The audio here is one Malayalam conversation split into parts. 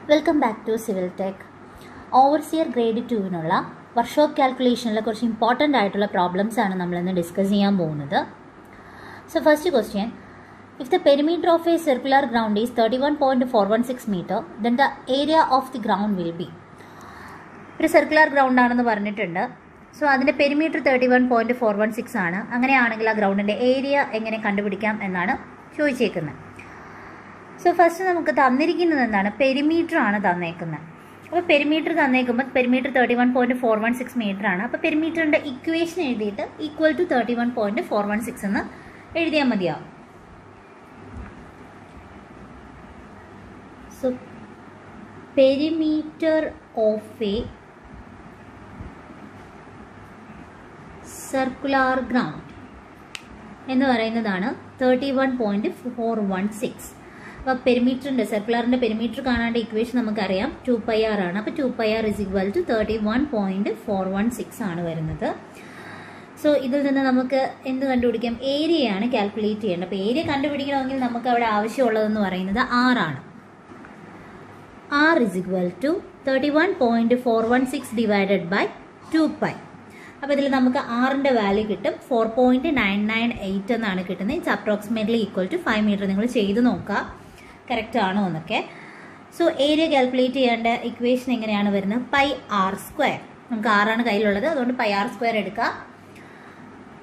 Welcome back to civil tech. Overseer grade 2-നുള്ള വർക്ക്ഷോപ്പ് കാൽക്കുലേഷനിലെ കുറച്ച് ഇമ്പോർട്ടൻ്റ് ആയിട്ടുള്ള പ്രോബ്ലംസ് ആണ് നമ്മളിന്ന് ഡിസ്കസ് ചെയ്യാൻ പോകുന്നത്. So first question, if the perimeter of a circular ground is 31.416 metre then the area of the ground will be. ഒരു സർക്കുലർ ഗ്രൗണ്ട് ആണെന്ന് പറഞ്ഞിട്ടുണ്ട്. സോ അതിൻ്റെ പെരിമീറ്റർ 31.416 ആണ്. അങ്ങനെയാണെങ്കിൽ ആ ഗ്രൗണ്ടിൻ്റെ ഏരിയ എങ്ങനെ കണ്ടുപിടിക്കാം എന്നാണ് ചോദിച്ചേക്കുന്നത്. സോ ഫസ്റ്റ് നമുക്ക് തന്നിരിക്കുന്നത് എന്താണ്? പെരിമീറ്റർ ആണ് തന്നേക്കുന്നത്. അപ്പോൾ പെരിമീറ്റർ തന്നേക്കുമ്പോൾ പെരിമീറ്റർ 31.416 മീറ്റർ ആണ്. അപ്പോൾ പെരിമീറ്ററിൻ്റെ ഇക്വേഷൻ എഴുതിയിട്ട് ഈക്വൽ ടു 31.416 എന്ന് എഴുതിയാൽ മതിയാവും. So perimeter of a circular ground എന്ന് പറയുന്നതാണ് 31.416. അപ്പോൾ പെരിമീറ്ററിൻ്റെ സർക്കുലറിൻ്റെ പെരിമീറ്റർ കാണാണ്ട് ഇക്വേഷൻ നമുക്കറിയാം 2πr ആണ്. അപ്പോൾ 2πr = 31.416 ആണ് വരുന്നത്. സോ ഇതിൽ നിന്ന് നമുക്ക് എന്ത് കണ്ടുപിടിക്കാം? ഏരിയയാണ് കാൽക്കുലേറ്റ് ചെയ്യേണ്ടത്. അപ്പോൾ ഏരിയ കണ്ടുപിടിക്കണമെങ്കിൽ നമുക്ക് അവിടെ ആവശ്യമുള്ളതെന്ന് പറയുന്നത് r ആണ്. r = 31.416 divided by 2π. അപ്പോൾ ഇതിൽ നമുക്ക് ആറിൻ്റെ വാല്യൂ കിട്ടും 4.998 എന്നാണ് കിട്ടുന്നത്. It's approximately equal to 5 metre. നിങ്ങൾ ചെയ്ത് നോക്കുക കറക്റ്റ് ആണോ എന്നൊക്കെ. സോ ഏരിയ കാൽക്കുലേറ്റ് ചെയ്യേണ്ട ഇക്വേഷൻ എങ്ങനെയാണ് വരുന്നത്? πr². നമുക്ക് ആറാണ് കയ്യിലുള്ളത്, അതുകൊണ്ട് πr² എടുക്കുക.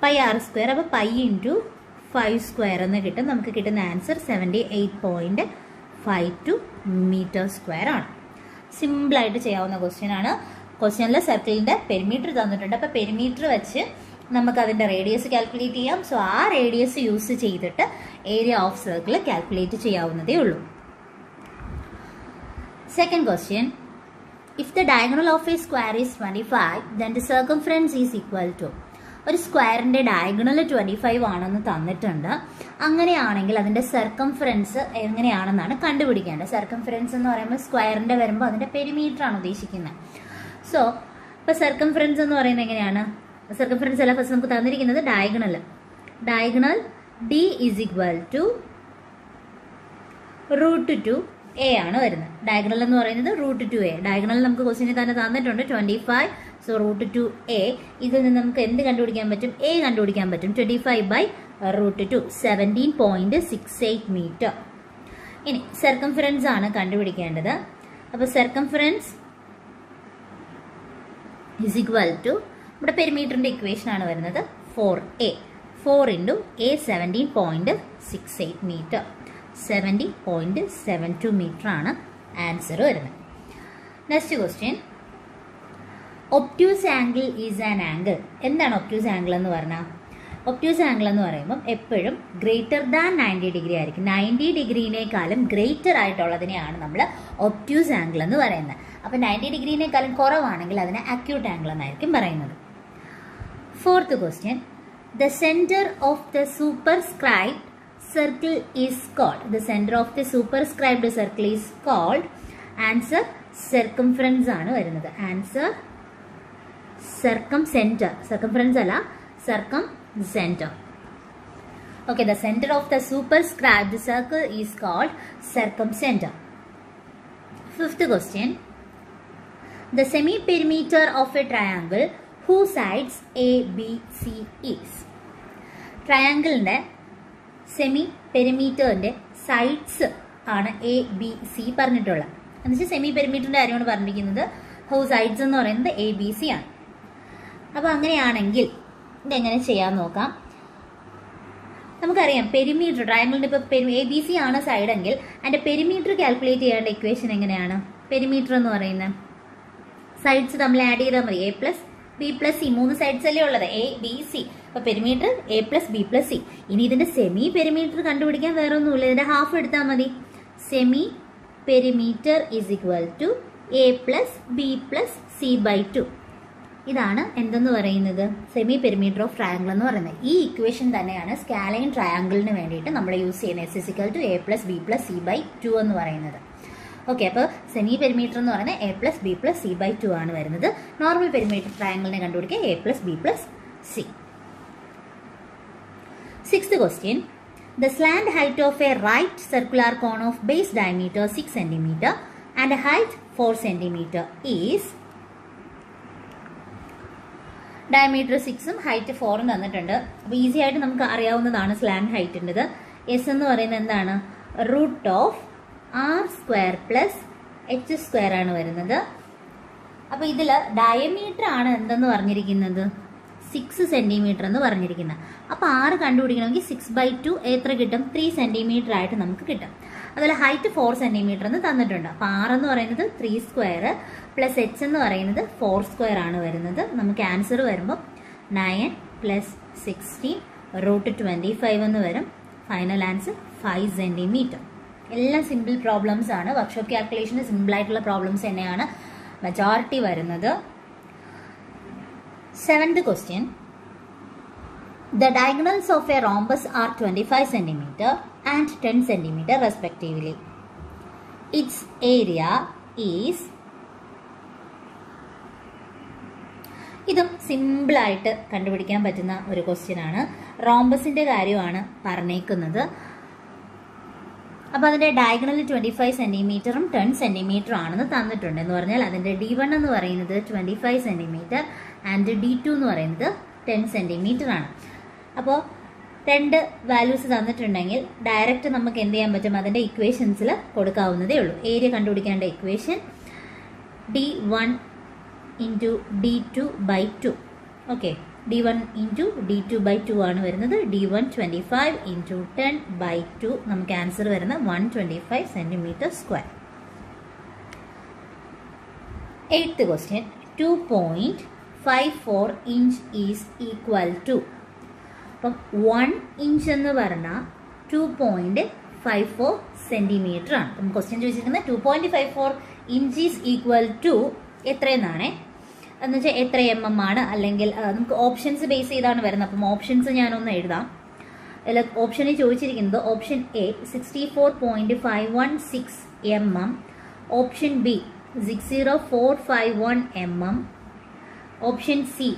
πr². അപ്പോൾ π × 5² എന്ന് കിട്ടും. നമുക്ക് കിട്ടുന്ന ആൻസർ 78.52 മീറ്റർ² ആണ്. സിമ്പിളായിട്ട് ചെയ്യാവുന്ന ക്വസ്റ്റ്യൻ ആണ്. ക്വസ്റ്റ്യനിൽ സർക്കിളിൻ്റെ പെരിമീറ്റർ തന്നിട്ടുണ്ട്. അപ്പോൾ പെരിമീറ്റർ വെച്ച് നമുക്ക് അതിൻ്റെ റേഡിയസ് കാൽക്കുലേറ്റ് ചെയ്യാം. സോ ആ റേഡിയസ് യൂസ് ചെയ്തിട്ട് ഏരിയ ഓഫ് സർക്കിൾ കാൽക്കുലേറ്റ് ചെയ്യാവുന്നതേ ഉള്ളൂ. Second question, if the diagonal of a square is 25 then the circumference is equal to. ഒരു സ്ക്വയറിൻ്റെ ഡയഗണൽ 25 ആണെന്ന് തന്നിട്ടുണ്ട്. അങ്ങനെയാണെങ്കിൽ അതിൻ്റെ സർക്കംഫറൻസ് എങ്ങനെയാണെന്നാണ് കണ്ടുപിടിക്കേണ്ടത്. സർക്കംഫറൻസ് എന്ന് പറയുമ്പോൾ സ്ക്വയറിൻ്റെ വരുമ്പോൾ അതിൻ്റെ പെരിമീറ്റർ ആണ് ഉദ്ദേശിക്കുന്നത്. സോ ഇപ്പോൾ സർക്കംഫറൻസ് എന്ന് പറയുന്നത് എങ്ങനെയാണ്? സർക്കംഫറൻസ് അല്ല, ഫസ്റ്റ് നമുക്ക് തന്നിരിക്കുന്നത് ഡയഗണൽ d = √2a ആണ് വരുന്നത്. ഡയഗണൽ എന്ന് പറയുന്നത് √2a. ഡയഗണൽ നമുക്ക് ക്വസ്റ്റ്യനിൽ തന്നെ തന്നിട്ടുണ്ട് 25. So √2a. ഇതിൽ നിന്ന് നമുക്ക് എന്ത് കണ്ടുപിടിക്കാൻ പറ്റും? a കണ്ടുപിടിക്കാൻ പറ്റും. 25/√2 17.68 മീറ്റർ. ഇനി സർക്കംഫറൻസ് ആണ് കണ്ടുപിടിക്കേണ്ടത്. അപ്പോൾ സർക്കംഫറൻസ് = ഇവിടെ പെരിമീറ്ററിൻ്റെ ഇക്വേഷൻ ആണ് വരുന്നത് 4a. 4 × a 17.68 metre. 70.72 മീറ്റർ ആണ് ആൻസർ വരുന്നത്. Next question, obtuse angle is an angle. എന്താണ് ഒബ്റ്റ്യൂസ് ആംഗിൾ എന്ന് പറഞ്ഞാൽ? ഒബ്റ്റ്യൂസ് ആംഗിൾ എന്ന് പറയുമ്പം എപ്പോഴും ഗ്രേറ്റർ ദാൻ 90 ഡിഗ്രി ആയിരിക്കും. 90 ഡിഗ്രീനേക്കാളും ഗ്രേറ്റർ ആയിട്ടുള്ളതിനെയാണ് നമ്മൾ ഒബ്റ്റ്യൂസ് ആംഗിൾ എന്ന് പറയുന്നത്. അപ്പോൾ 90 ഡിഗ്രീനേക്കാളും കുറവാണെങ്കിൽ അതിനെ അക്യൂട്ട് ആംഗിൾ എന്നായിരിക്കും പറയുന്നത്. Fourth question, the centre of the superscribed circle is called. The centre of the superscribed circle is called. Answer circumference ആണ് വരുന്നത്. Answer circumcentre. സർക്കംഫറൻസ് അല്ല, circumcenter. Okay, the center of the superscribed circle is called circumcenter. Fifth question, the semi-perimeter of a triangle whose sides A, B, C is. ട്രയാങ്കിളിൻ്റെ സെമി പെരിമീറ്ററിൻ്റെ സൈഡ്സ് ആണ് A, B, C പറഞ്ഞിട്ടുള്ളത്. എന്നുവെച്ചാൽ സെമി പെരിമീറ്ററിൻ്റെ കാര്യമാണ് പറഞ്ഞിരിക്കുന്നത്. ഹൗസ് സൈഡ്സ് എന്ന് പറയുന്നത് A, B, C ആണ്. അപ്പോൾ അങ്ങനെയാണെങ്കിൽ ഇതെങ്ങനെ ചെയ്യാൻ നോക്കാം. നമുക്കറിയാം പെരിമീറ്റർ ട്രയാങ്കിളിൻ്റെ ഇപ്പോൾ ABC ആണ് സൈഡെങ്കിൽ അതിൻ്റെ പെരിമീറ്റർ കാൽക്കുലേറ്റ് ചെയ്യേണ്ട ഇക്വേഷൻ എങ്ങനെയാണ്? പെരിമീറ്റർ എന്ന് പറയുന്നത് സൈഡ്സ് തമ്മിൽ ആഡ് ചെയ്താൽ മതി. A + B + C 3 സൈഡ്സ് അല്ലേ ഉള്ളത്? A, B, C. അപ്പോൾ പെരിമീറ്റർ A + B + C. ഇനി ഇതിൻ്റെ സെമി പെരിമീറ്റർ കണ്ടുപിടിക്കാൻ വേറെ ഒന്നുമില്ല, ഇതിൻ്റെ ഹാഫ് എടുത്താൽ മതി. Semi perimeter = A + B + C/2. ഇതാണ് എന്തെന്ന് പറയുന്നത്? സെമി പെരിമീറ്റർ ഓഫ് ട്രയാങ്കിൾ എന്ന് പറയുന്നത്. ഈ ഇക്വേഷൻ തന്നെയാണ് സ്കാലൈൻ ട്രയാങ്കിളിന് വേണ്ടിയിട്ട് നമ്മൾ യൂസ് ചെയ്യുന്നത്. S = A + B + C/2 എന്ന് പറയുന്നത്. ഓക്കെ, അപ്പോൾ സെമി പെരിമീറ്റർ എന്ന് പറയുന്നത് A + B + C/2 ആണ് വരുന്നത്. നോർമൽ പെരിമീറ്റർ ട്രയാങ്കിളിനെ കണ്ടുപിടിക്കുക A + B + C. Sixth question, The slant height of a right circular cone of base diameter 6 cm and height 4 centimeter is diameter 6 height 4 തന്നിട്ടുണ്ട്. അപ്പോൾ ഈസി ആയിട്ട് നമുക്ക് അറിയാവുന്നതാണ് സ്ലാൻഡ് ഹൈറ്റിൻ്റെത്. എസ് എന്ന് പറയുന്നത് എന്താണ്? Root of R square plus H square ആണ് വരുന്നത്. അപ്പോൾ ഇതിൽ ഡയമീറ്റർ ആണ് എന്തെന്ന് പറഞ്ഞിരിക്കുന്നത്? 6 സെന്റിമീറ്റർ എന്ന് പറഞ്ഞിരിക്കുന്നത്. അപ്പോൾ ആറ് കണ്ടുപിടിക്കണമെങ്കിൽ 6/2 എത്ര കിട്ടും? 3 സെന്റിമീറ്റർ ആയിട്ട് നമുക്ക് കിട്ടും. അതുപോലെ ഹൈറ്റ് 4 സെന്റിമീറ്റർ എന്ന് തന്നിട്ടുണ്ട്. അപ്പോൾ ആർ എന്ന് പറയുന്നത് 3 സ്ക്വയർ പ്ലസ് എച്ച് എന്ന് പറയുന്നത് 4 സ്ക്വയർ ആണ് വരുന്നത്. നമുക്ക് ആൻസർ വരുമ്പോൾ 9 + 16 √25 എന്ന് വരും. Final answer 5 centimetre. എല്ലാം സിമ്പിൾ പ്രോബ്ലംസ് ആണ്. വർക്ക്ഷോപ്പ് കാൽക്കുലേഷന് സിമ്പിൾ ആയിട്ടുള്ള പ്രോബ്ലംസ് തന്നെയാണ് മെജോറിറ്റി വരുന്നത്. 7th question. The diagonals of a rhombus are 25 cm and 10 cm respectively. Its area is. ഇതും സിമ്പിളായിട്ട് കണ്ടുപിടിക്കാൻ പറ്റുന്ന ഒരു ക്വസ്റ്റ്യൻ ആണ്. റോംബസിന്റെ കാര്യമാണ് പറഞ്ഞേക്കുന്നത്. അപ്പോൾ അതിന്റെ ഡയഗണൽ 25 സെന്റിമീറ്ററും 10 സെന്റിമീറ്ററും ആണെന്ന് തന്നിട്ടുണ്ട്. എന്ന് പറഞ്ഞാൽ അതിന്റെ D1 എന്ന് പറയുന്നത് 25 സെന്റിമീറ്റർ ആൻഡ് D2 എന്ന് പറയുന്നത് 10 സെന്റിമീറ്റർ ആണ്. അപ്പോൾ രണ്ട് വാല്യൂസ് തന്നിട്ടുണ്ടെങ്കിൽ ഡയറക്റ്റ് നമുക്ക് എന്ത് ചെയ്യാൻ പറ്റും? അതിന്റെ ഇക്വേഷൻസിൽ കൊടുക്കാവുന്നതേ ഉള്ളൂ. Area കണ്ടുപിടിക്കേണ്ട equation D1 × D2/2. Okay, D1 × D2/2 ആണ് വരുന്നത്. D1 25 × 10/2. നമുക്ക് ആൻസർ വരുന്നത് 125 centimetre square. 8th question. 2.54 inch is equal to. അപ്പം 1 ഇഞ്ച് എന്ന് പറഞ്ഞാൽ 2.54 സെന്റിമീറ്റർ ആണ്. അപ്പം ക്വസ്റ്റ്യൻ ചോദിച്ചിരിക്കുന്നത് 2.54 ഇഞ്ച് ഈസ് ഈക്വൽ ടു എത്രയെന്നാണ്. എന്ന് വെച്ചാൽ എത്ര mm ആണ്, അല്ലെങ്കിൽ നമുക്ക് ഓപ്ഷൻസ് ബേസ് ചെയ്താണ് വരുന്നത്. അപ്പം ഓപ്ഷൻസ് ഞാനൊന്ന് എഴുതാം. അതിൽ ഓപ്ഷനിൽ ചോദിച്ചിരിക്കുന്നത് option A 64.516 mm, option B 60451 mm, option C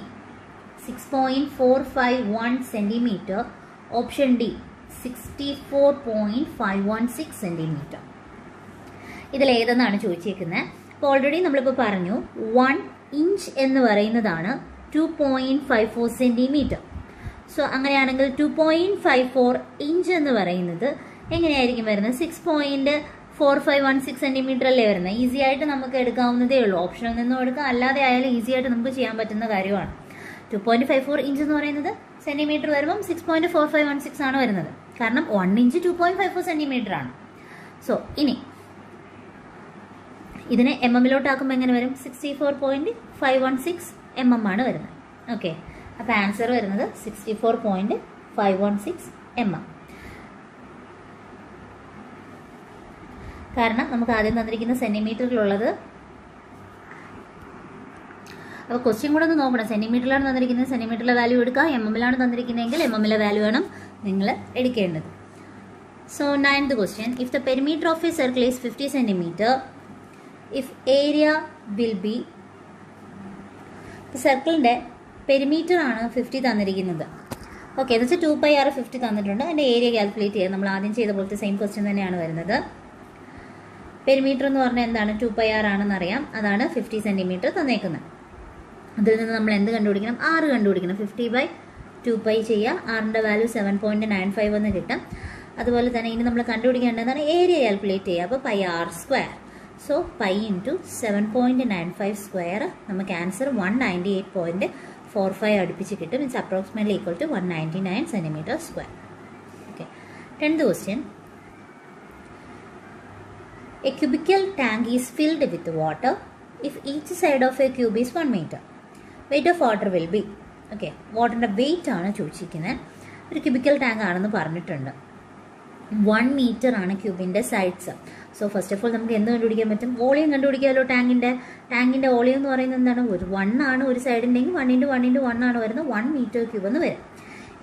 6.451 centimetre, option D 64.516 centimetre. ഇതിൽ ഏതെന്നാണ് ചോദിച്ചേക്കുന്നത്. അപ്പോൾ ഓൾറെഡി നമ്മളിപ്പോൾ പറഞ്ഞു 1 ഇഞ്ച് എന്ന് പറയുന്നതാണ് 2.54 സെന്റിമീറ്റർ. സോ അങ്ങനെയാണെങ്കിൽ 2.54 ഇഞ്ച് എന്ന് പറയുന്നത് എങ്ങനെയായിരിക്കും വരുന്നത്? 6.4516 സെന്റിമീറ്റർ അല്ലേ വരുന്നത്. ഈസി ആയിട്ട് നമുക്ക് എടുക്കാവുന്നതേ ഉള്ളൂ. ഓപ്ഷനിൽ നിന്നും എടുക്കാം, അല്ലാതെ ആയാലും ഈസി ആയിട്ട് നമുക്ക് ചെയ്യാൻ പറ്റുന്ന കാര്യമാണ്. 2.54 ഇഞ്ച് എന്ന് പറയുന്നത് സെന്റിമീറ്റർ വരുമ്പം 6.4516 ആണ് വരുന്നത്. കാരണം 1 ഇഞ്ച് 2.54 സെന്റിമീറ്റർ ആണ്. സോ ഇനി ഇതിനെ MM-ലോട്ടാക്കുമ്പോൾ എങ്ങനെ വരും? 64.516 mm ആണ് വരുന്നത്. ഓക്കെ, അപ്പോൾ ആൻസർ വരുന്നത് 64.516 mm. കാരണം നമുക്ക് ആദ്യം തന്നിരിക്കുന്ന സെന്റിമീറ്ററിലുള്ളത്, അപ്പോൾ ക്വസ്റ്റ്യൻ കൂടെ ഒന്ന് നോക്കണം. സെന്റിമീറ്ററിലാണ് തന്നിരിക്കുന്നത്, സെന്റിമീറ്ററിലെ വാല്യൂ എടുക്കുക. MM-ലാണ് തന്നിരിക്കുന്നതെങ്കിൽ MM-ലെ വാല്യൂ ആണ് നിങ്ങൾ എടുക്കേണ്ടത്. So 9th question. If the perimeter of a circle is 50 centimeter, if area will be, സർക്കിളിൻ്റെ പെരിമീറ്റർ ആണ് 50 തന്നിരിക്കുന്നത്. ഓക്കെ, എന്ന് വെച്ചാൽ 2πr 50 തന്നിട്ടുണ്ട്. അതിൻ്റെ ഏരിയ കാൽക്കുലേറ്റ് ചെയ്യാം. നമ്മൾ ആദ്യം ചെയ്ത പോലത്തെ സെയിം ക്വസ്റ്റ്യൻ തന്നെയാണ് വരുന്നത്. പെരിമീറ്റർ എന്ന് പറഞ്ഞാൽ എന്താണ്? 2πr ആണെന്ന് അറിയാം. അതാണ് 50 സെന്റിമീറ്റർ തന്നേക്കുന്നത്. അതിൽ നിന്ന് നമ്മൾ എന്ത് കണ്ടുപിടിക്കണം? r കണ്ടുപിടിക്കണം. 50/2π ചെയ്യുക. ആറിൻ്റെ വാല്യൂ 7.95 എന്ന് കിട്ടും. അതുപോലെ തന്നെ ഇനി നമ്മൾ കണ്ടുപിടിക്കേണ്ടതാണ് ഏരിയ കാൽക്കുലേറ്റ് ചെയ്യുക. അപ്പോൾ πr². So π × 7.95 square. നമുക്ക് ആൻസർ 198.45 അടുപ്പിച്ച് കിട്ടും. It's approximately equal to 199 centimetre square. Okay, 10th question. A cubical tank is filled with water if each side of a cube is 1 meter. Weight of water will be. Okay, വാട്ടറിൻ്റെ വെയിറ്റ് ആണ് ചോദിച്ചിരിക്കുന്നത്. ഒരു ക്യൂബിക്കൽ ടാങ്ക് ആണെന്ന് പറഞ്ഞിട്ടുണ്ട്. 1 മീറ്റർ ആണ് ക്യൂബിൻ്റെ sides. So first of all നമുക്ക് എന്ത് കണ്ടുപിടിക്കാൻ പറ്റും? വോളിയം കണ്ടുപിടിക്കാമല്ലോ. ടാങ്കിൻ്റെ വോളിയം എന്ന് പറയുന്നത് എന്താണ്? ഒരു 1 ആണ് ഒരു സൈഡുണ്ടെങ്കിൽ 1 × 1 × 1 ആണ് വരുന്നത്. 1 മീറ്റർ ക്യൂബ് എന്ന് വരും.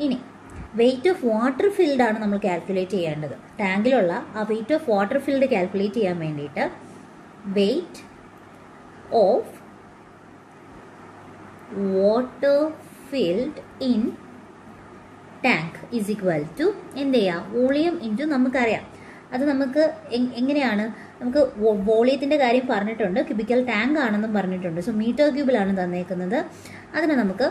ഇനി വെയിറ്റ് ഓഫ് വാട്ടർ ഫിൽഡ് ആണ് നമ്മൾ കാൽക്കുലേറ്റ് ചെയ്യേണ്ടത്. ടാങ്കിലുള്ള ആ weight of water filled calculate ചെയ്യാൻ വേണ്ടിയിട്ട് weight of water filled in tank is equal to എന്ത് ചെയ്യാം? വോളിയം ഇൻറ്റു നമുക്കറിയാം അത് നമുക്ക് എങ്ങനെയാണ്, നമുക്ക് വോളിയത്തിൻ്റെ കാര്യം പറഞ്ഞിട്ടുണ്ട്, ക്യൂബിക്കൽ ടാങ്ക് ആണെന്നും പറഞ്ഞിട്ടുണ്ട്. സോ മീറ്റർ ക്യൂബിലാണ് തന്നേക്കുന്നത്. അതിന് നമുക്ക്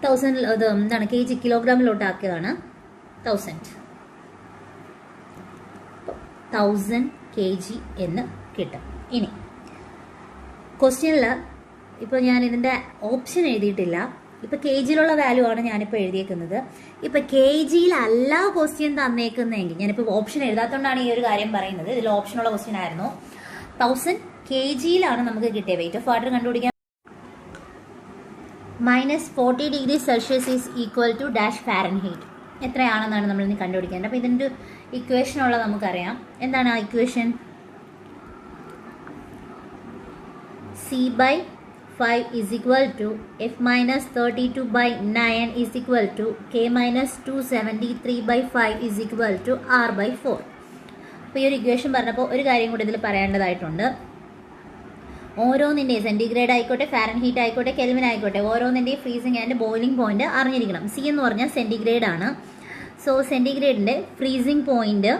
1000 അത് എന്താണ് kg കിലോഗ്രാമിലോട്ട് ആക്കിയതാണ് 1000 kg എന്ന് കിട്ടും. ഇനി ക്വസ്റ്റ്യനിൽ ഇപ്പോൾ ഞാൻ ഇതിൻ്റെ ഓപ്ഷൻ എഴുതിയിട്ടില്ല. ഇപ്പോൾ കെ ജിയിലുള്ള വാല്യൂ ആണ് ഞാനിപ്പോൾ എഴുതിയേക്കുന്നത്. ഇപ്പോൾ കെ ജിയിലല്ല ക്വസ്റ്റ്യൻ തന്നേക്കുന്നതെങ്കിൽ, ഞാനിപ്പോൾ ഓപ്ഷൻ എഴുതാത്തതുകൊണ്ടാണ് ഈ ഒരു കാര്യം പറയുന്നത്. ഇതിൽ ഓപ്ഷനുള്ള ക്വസ്റ്റ്യൻ ആയിരുന്നു. 1000 kg നമുക്ക് കിട്ടിയ വെയിറ്റ് ഓഫ് വാട്ടർ കണ്ടുപിടിക്കാൻ. -40 degree Celsius is equal to dash Fahrenheit എത്രയാണെന്നാണ് നമ്മളിന്ന് കണ്ടുപിടിക്കേണ്ടത്. അപ്പോൾ ഇതിൻ്റെ ഇക്വേഷൻ ഉള്ളത് നമുക്കറിയാം. എന്താണ് ആ equation? C/5 is equal to F minus 32/9 is equal to K minus 273/5 is equal to R/4. അപ്പോൾ ഈ ഒരു ഇക്വേഷൻ പറഞ്ഞപ്പോൾ ഒരു കാര്യം കൂടി ഇതിൽ പറയേണ്ടതായിട്ടുണ്ട്. ഓരോന്നിൻ്റെയും സെൻറ്റിഗ്രേഡ് ആയിക്കോട്ടെ, ഫാരൻഹീറ്റ് ആയിക്കോട്ടെ, കെൽവിൻ ആയിക്കോട്ടെ, ഓരോന്നിൻ്റെയും ഫ്രീസിങ് ആൻഡ് ബോയിലിംഗ് പോയിന്റ് അറിഞ്ഞിരിക്കണം. സി എന്ന് പറഞ്ഞാൽ സെൻറ്റിഗ്രേഡ് ആണ്. സോ സെൻറ്റിഗ്രേഡിൻ്റെ ഫ്രീസിങ് പോയിന്റ്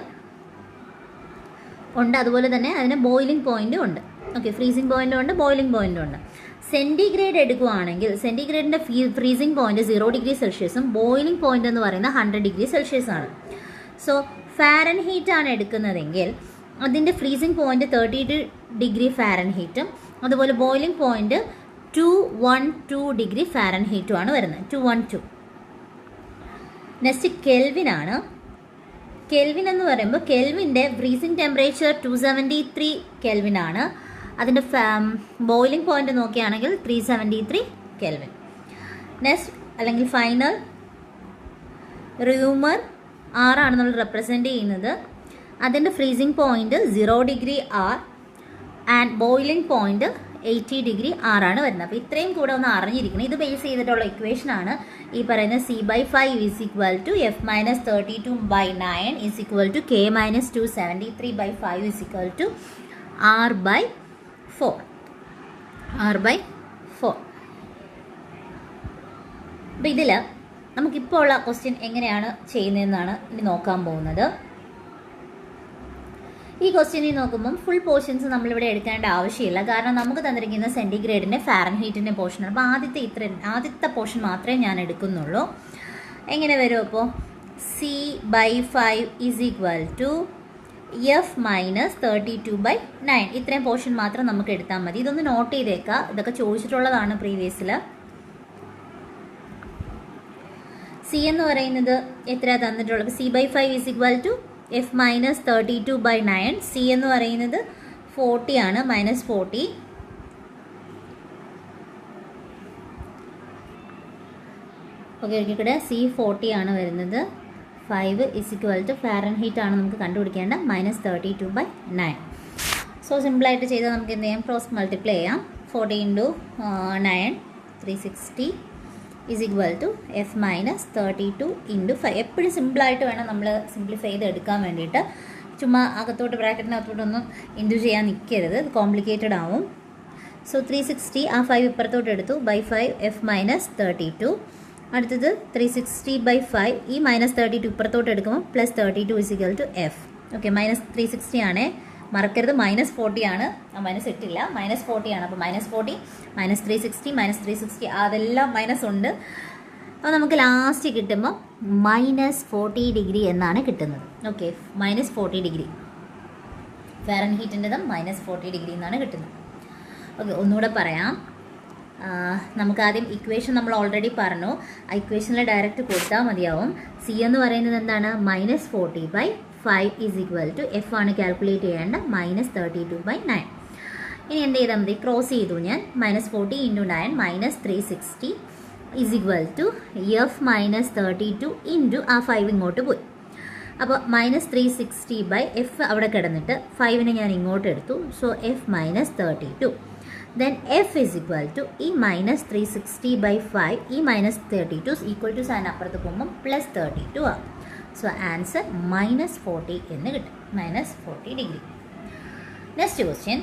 ഉണ്ട്, അതുപോലെ തന്നെ അതിന് ബോയിലിംഗ് പോയിന്റും ഉണ്ട്. ഓക്കെ, ഫ്രീസിംഗ് പോയിന്റും ഉണ്ട്, ബോയിലിംഗ് പോയിന്റും ഉണ്ട്. സെൻറ്റിഗ്രേഡ് എടുക്കുകയാണെങ്കിൽ സെൻറ്റിഗ്രേഡിൻ്റെ ഫ്രീസിംഗ് പോയിന്റ് 0 ഡിഗ്രി സെൽഷ്യസും ബോയിലിംഗ് പോയിന്റ് എന്ന് പറയുന്നത് 100 ഡിഗ്രി സെൽഷ്യസ് ആണ്. സോ ഫാരൻഹീറ്റ് ആണ് എടുക്കുന്നതെങ്കിൽ അതിൻ്റെ ഫ്രീസിംഗ് പോയിന്റ് 32 ഡിഗ്രി ഫാരൻഹീറ്റും അതുപോലെ ബോയിലിംഗ് പോയിന്റ് 212 ഡിഗ്രി ഫാരൻഹീറ്റും ആണ് വരുന്നത്. 212. നെക്സ്റ്റ് കെൽവിൻ ആണ്. കെൽവിൻ എന്ന് പറയുമ്പോൾ കെൽവിൻ്റെ ഫ്രീസിംഗ് ടെമ്പറേച്ചർ 273 കെൽവിൻ ആണ്. അതിൻ്റെ ബോയിലിംഗ് പോയിന്റ് നോക്കുകയാണെങ്കിൽ 373 കെൽവിൻ. നെക്സ്റ്റ് അല്ലെങ്കിൽ ഫൈനൽ റൂമർ ആറാണ് നമ്മൾ റെപ്രസെൻറ്റ് ചെയ്യുന്നത്. അതിൻ്റെ freezing point 0 degree R and boiling point 80 degree ആറാണ് വരുന്നത്. അപ്പോൾ ഇത്രയും കൂടെ ഒന്ന് അറിഞ്ഞിരിക്കണം. ഇത് ബേസ് ചെയ്തിട്ടുള്ള ഇക്വേഷനാണ് ഈ പറയുന്ന C/5 is equal to F minus 32/9 is equal to K minus 273/5 is equal to R/4. അപ്പോൾ ഇതിൽ നമുക്കിപ്പോൾ ഉള്ള ക്വസ്റ്റ്യൻ എങ്ങനെയാണ് ചെയ്യുന്നതെന്നാണ് ഇനി നോക്കാൻ പോകുന്നത്. ഈ ക്വസ്റ്റ്യനിൽ നോക്കുമ്പം ഫുൾ പോർഷൻസ് നമ്മളിവിടെ എടുക്കേണ്ട ആവശ്യമില്ല. കാരണം നമുക്ക് തന്നിരിക്കുന്ന സെൻറ്റിഗ്രേഡിൻ്റെ ഫാരൻഹീറ്റിൻ്റെ പോർഷനാണ്. അപ്പോൾ ആദ്യത്തെ പോർഷൻ മാത്രമേ ഞാൻ എടുക്കുന്നുള്ളൂ. എങ്ങനെ വരും അപ്പോൾ? C/5 is equal to F minus 32/9. ഇത്രയും പോർഷൻ മാത്രം നമുക്ക് എടുത്താൽ മതി. ഇതൊന്ന് നോട്ട് ചെയ്തേക്കാം. ഇതൊക്കെ ചോദിച്ചിട്ടുള്ളതാണ് പ്രീവിയസിൽ. സി എന്ന് പറയുന്നത് എത്രയാണ് തന്നിട്ടുള്ളത്? C/5 is equal to F minus 32/9. C എന്ന് പറയുന്നത് 40 ആണ്, -40. ഓക്കെ, ഇവിടെ C 40 ആണ് വരുന്നത്. 5 ഈസ് ഈക്വൽ ടു ഫാരൻഹീറ്റ് ആണ് നമുക്ക് കണ്ടുപിടിക്കേണ്ട, -32/9. സോ സിമ്പിളായിട്ട് ചെയ്താൽ നമുക്ക് എന്ത് ചെയ്യാം? ക്രോസ് മൾട്ടിപ്ലൈ ചെയ്യാം. 40 × 9 360 is equal to F minus 32 × 5. എപ്പോഴും സിമ്പിളായിട്ട് വേണം നമ്മൾ സിംപ്ലിഫൈ ചെയ്ത് എടുക്കാൻ വേണ്ടിയിട്ട്. ചുമ്മാ അകത്തോട്ട് ബ്രാക്കറ്റിനകത്തോട്ടൊന്നും ഇൻഡു ചെയ്യാൻ നിൽക്കരുത്, ഇത് കോംപ്ലിക്കേറ്റഡ് ആവും. സോ 360 ആ 5 ഇപ്പുറത്തോട്ട് എടുത്തു, /5 F minus 32. അടുത്തത് 360/5 ഈ -32 ഇപ്പുറത്തോട്ട് എടുക്കുമ്പോൾ +32 is equal to F. Okay, -360 ആണേ, മറക്കരുത്. -40 ആണ്, മൈനസ് ഇട്ടില്ല, -40 ആണ്. അപ്പോൾ -40 -360 അതെല്ലാം മൈനസ് ഉണ്ട്. അപ്പോൾ നമുക്ക് ലാസ്റ്റ് കിട്ടുമ്പോൾ -40 ഡിഗ്രി എന്നാണ് കിട്ടുന്നത്. ഓക്കെ, -40 ഡിഗ്രി ഫാരൻഹീറ്റിൻ്റെതും -40 ഡിഗ്രി എന്നാണ് കിട്ടുന്നത്. ഓക്കെ, ഒന്നുകൂടെ പറയാം. നമുക്കാദ്യം ഇക്വേഷൻ നമ്മൾ ഓൾറെഡി പറഞ്ഞു. ആ ഇക്വേഷനിൽ ഡയറക്റ്റ് കൊടുത്താൽ മതിയാവും. സി എന്ന് പറയുന്നത് എന്താണ്? -40/5 ഈസ് ഈക്വൽ ടു F ആണ് കാൽക്കുലേറ്റ് ചെയ്യേണ്ട, -32/9. ഇനി എന്ത് ചെയ്താൽ മതി? ക്രോസ് ചെയ്തു ഞാൻ. -40 × 9 -360 is equal to F minus 32 × ആ 5 ഇങ്ങോട്ട് പോയി. അപ്പോൾ -360/F അവിടെ കിടന്നിട്ട് 5നെ ഞാൻ ഇങ്ങോട്ട് എടുത്തു. So F minus 32. Then F is equal to ഈ -360/5 ഈ -32 ഈക്വൽ ടു സൈൻ അപ്പുറത്ത് പോകുമ്പോൾ +32 ആകും. സോ ആൻസർ -40 എന്ന് കിട്ടും, -40 degree. Next question,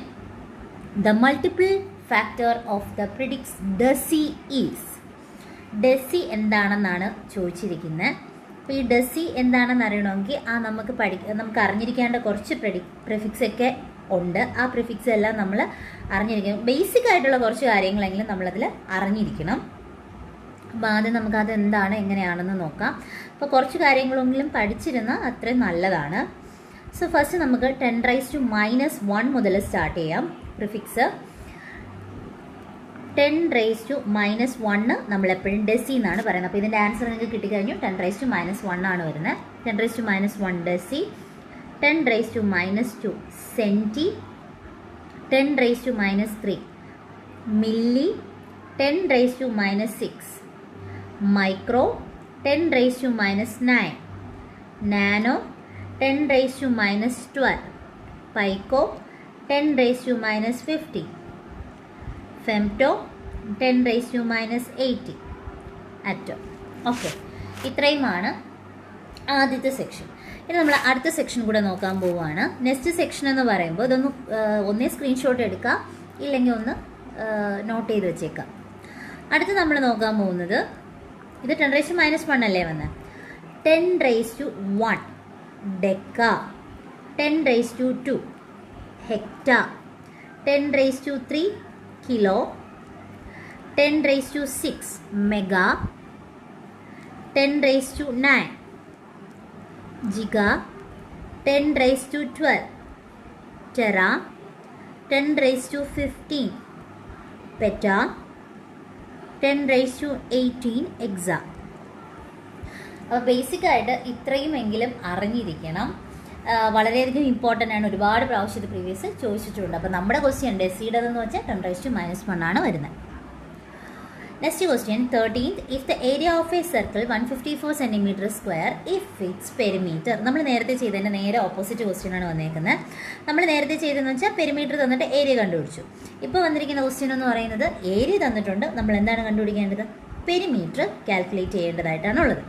the multiple factor of the prefix deci is. Deci എന്താണെന്നാണ് ചോദിച്ചിരിക്കുന്നത്. അപ്പോൾ ഈ ഡെസി എന്താണെന്ന് അറിയണമെങ്കിൽ നമുക്ക് അറിഞ്ഞിരിക്കേണ്ട കുറച്ച് പ്രിഫിക്സ് ഒക്കെ ഉണ്ട്. ആ പ്രിഫിക്സ് എല്ലാം നമ്മൾ അറിഞ്ഞിരിക്കണം. ബേസിക് ആയിട്ടുള്ള കുറച്ച് കാര്യങ്ങളെങ്കിലും നമ്മളതിൽ അറിഞ്ഞിരിക്കണം. അപ്പോൾ ആദ്യം നമുക്കത് എന്താണ് എങ്ങനെയാണെന്ന് നോക്കാം. അപ്പോൾ കുറച്ച് കാര്യങ്ങളെങ്കിലും പഠിച്ചിരുന്നാൽ അത്രയും നല്ലതാണ്. സോ ഫസ്റ്റ് നമുക്ക് 10⁻⁻1 മുതൽ സ്റ്റാർട്ട് ചെയ്യാം. പ്രിഫിക്സ് 10⁻⁻1 നമ്മളെപ്പോഴും ഡെസി എന്നാണ് പറയുന്നത്. അപ്പോൾ ഇതിൻ്റെ ആൻസർ നിങ്ങൾക്ക് കിട്ടിക്കഴിഞ്ഞു. 10⁻⁻1 ആണ് വരുന്നത്. 10⁻1 deci, 10⁻2 senti, 10⁻3 milli, 10⁻6 micro, 10⁻9 nano, 10⁻12 പൈക്കോ, 10⁻50 femto, 10⁻80 Atto. Okay, ഇത്രയുമാണ് ആദ്യത്തെ സെക്ഷൻ. ഇനി നമ്മൾ അടുത്ത സെക്ഷൻ കൂടെ നോക്കാൻ പോവുകയാണ്. നെക്സ്റ്റ് സെക്ഷൻ എന്ന് പറയുമ്പോൾ ഇതൊന്ന് ഒന്നേ സ്ക്രീൻഷോട്ട് എടുക്കാം, ഇല്ലെങ്കിൽ ഒന്ന് നോട്ട് ചെയ്ത് വെച്ചേക്കാം. അടുത്ത് നമ്മൾ നോക്കാൻ പോകുന്നത് ഇത് 10⁻1 അല്ലേ വന്നത്. 10⁻1 deca, 10⁻2 hectare, 10⁻3 kilo, 10⁻6 mega, 10⁻9 giga, 10⁻12 Terra, 10⁻15 പെറ്റ, 10⁻18 എക്സ. അപ്പോൾ ബേസിക്കായിട്ട് ഇത്രയുമെങ്കിലും അറിഞ്ഞിരിക്കണം. വളരെയധികം ഇമ്പോർട്ടൻ്റ് ആണ്. ഒരുപാട് പ്രാവശ്യം ഇത് പ്രീവിയസ് ചോദിച്ചിട്ടുണ്ട്. അപ്പോൾ നമ്മുടെ ക്വസ്റ്റ്യൻ ഡെസിയുടേതെന്ന് വെച്ചാൽ 10⁻1 ആണ് വരുന്നത്. Next question 13th. If the area of A circle 154 cm square if it's perimeter. നമ്മൾ നേരത്തെ ചെയ്തതിൻ്റെ നേരെ ഓപ്പോസിറ്റ് ക്വസ്റ്റ്യൻ ആണ് വന്നേക്കുന്നത്. നമ്മൾ നേരത്തെ ചെയ്തതെന്ന് വെച്ചാൽ പെരിമീറ്റർ തന്നിട്ട് ഏരിയ കണ്ടുപിടിച്ചു. ഇപ്പോൾ വന്നിരിക്കുന്ന ക്വസ്റ്റ്യൻ എന്ന് പറയുന്നത് ഏരിയ തന്നിട്ടുണ്ട്, നമ്മൾ എന്താണ് കണ്ടുപിടിക്കേണ്ടത്? പെരിമീറ്റർ കാൽക്കുലേറ്റ് ചെയ്യേണ്ടതായിട്ടാണുള്ളത്.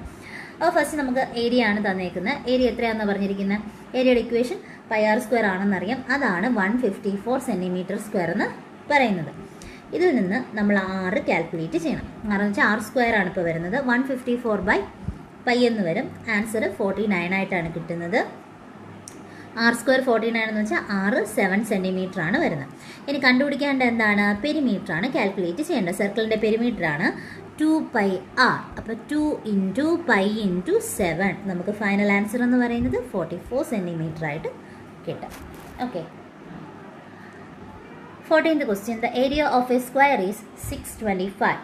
അപ്പോൾ ഫസ്റ്റ് നമുക്ക് ഏരിയ ആണ് തന്നേക്കുന്നത്. ഏരിയ എത്രയാണെന്ന് പറഞ്ഞിരിക്കുന്നത്? ഏരിയയുടെ ഇക്വേഷൻ πr² ആണെന്നറിയാം. അതാണ് 154 cm² എന്ന് പറയുന്നത്. ഇതിൽ നിന്ന് നമ്മൾ r കാൽക്കുലേറ്റ് ചെയ്യണം. r എന്ന് വെച്ചാൽ r² ആണ് ഇപ്പോൾ വരുന്നത്. 154/π എന്ന് വരും. ആൻസർ 49 ആയിട്ടാണ് കിട്ടുന്നത്. r² 49 എന്ന് വെച്ചാൽ r 7 cm ആണ് വരുന്നത്. ഇനി കണ്ടുപിടിക്കേണ്ട എന്താണ്? പെരിമീറ്റർ ആണ് കാൽക്കുലേറ്റ് ചെയ്യേണ്ടത്. സർക്കിളിൻ്റെ പെരിമീറ്റർ ആണ് 2πr. അപ്പോൾ 2 × π × 7 നമുക്ക് ഫൈനൽ ആൻസർ എന്ന് പറയുന്നത് 44 cm ആയിട്ട് കിട്ടും. Okay, 14th question. The area of a square is 625.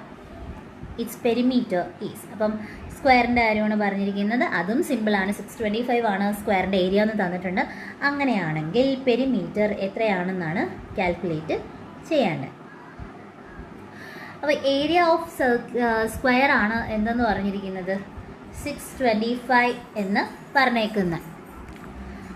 Its perimeter is. അപ്പം സ്ക്വയറിൻ്റെ കാര്യമാണ് പറഞ്ഞിരിക്കുന്നത്. അതും സിമ്പിളാണ്. 625 ആണ് സ്ക്വയറിൻ്റെ ഏരിയ എന്ന് തന്നിട്ടുണ്ട്. അങ്ങനെയാണെങ്കിൽ പെരിമീറ്റർ എത്രയാണെന്നാണ് കാൽക്കുലേറ്റ് ചെയ്യേണ്ടത്. അപ്പോൾ ഏരിയ ഓഫ് സ്ക്വയർ ആണ് എന്തെന്ന് പറഞ്ഞിരിക്കുന്നത്? 625 എന്ന് പറഞ്ഞേക്കുന്നത്.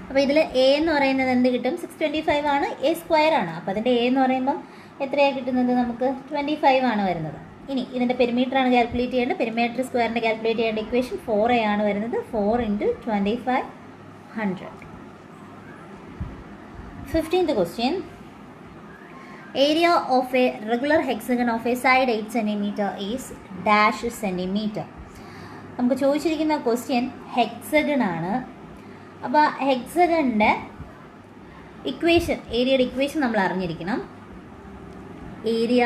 അപ്പോൾ ഇതിൽ എ എന്ന് പറയുന്നത് എന്ത് കിട്ടും? 625 ആണ്. എ സ്ക്വയർ ആണ്. അപ്പോൾ അതിൻ്റെ എ എന്ന് പറയുമ്പം എത്രയാണ് കിട്ടുന്നത്? നമുക്ക് 25 ആണ് വരുന്നത്. ഇനി ഇതിൻ്റെ പെരിമീറ്റർ ആണ് കാൽക്കുലേറ്റ് ചെയ്യേണ്ടത്. പെരിമീറ്റർ സ്ക്വയറിൻ്റെ കാൽക്കുലേറ്റ് ചെയ്യേണ്ട ഇക്വേഷൻ 4a ആണ് വരുന്നത്. 4 × 2500. 15th question. Area of a regular hexagon of a side 8 cm is dash centimeter. നമുക്ക് ചോദിച്ചിരിക്കുന്ന ക്വസ്റ്റ്യൻ ഹെക്സഗൺ ആണ്. അപ്പോൾ ഹെക്സഗണിൻ്റെ ഇക്വേഷൻ, ഏരിയയുടെ ഇക്വേഷൻ നമ്മൾ അറിഞ്ഞിരിക്കണം. Area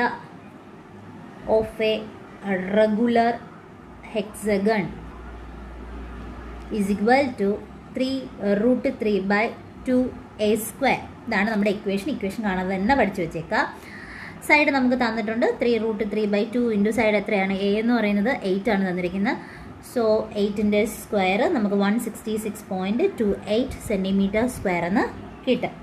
of a regular hexagon is equal to 3√3/2a². ഇതാണ് നമ്മുടെ ഇക്വേഷൻ കാണാതെ തന്നെ പഠിച്ചു വെച്ചേക്കാം. സൈഡ് നമുക്ക് തന്നിട്ടുണ്ട് 3√3/2 ഇൻറ്റു സൈഡ് എത്രയാണ്? എ എന്ന് പറയുന്നത് 8 ആണ് തന്നിരിക്കുന്നത്. സോ 8ൻ്റെ സ്ക്വയർ നമുക്ക് 166.28 cm² എന്ന് കിട്ടും.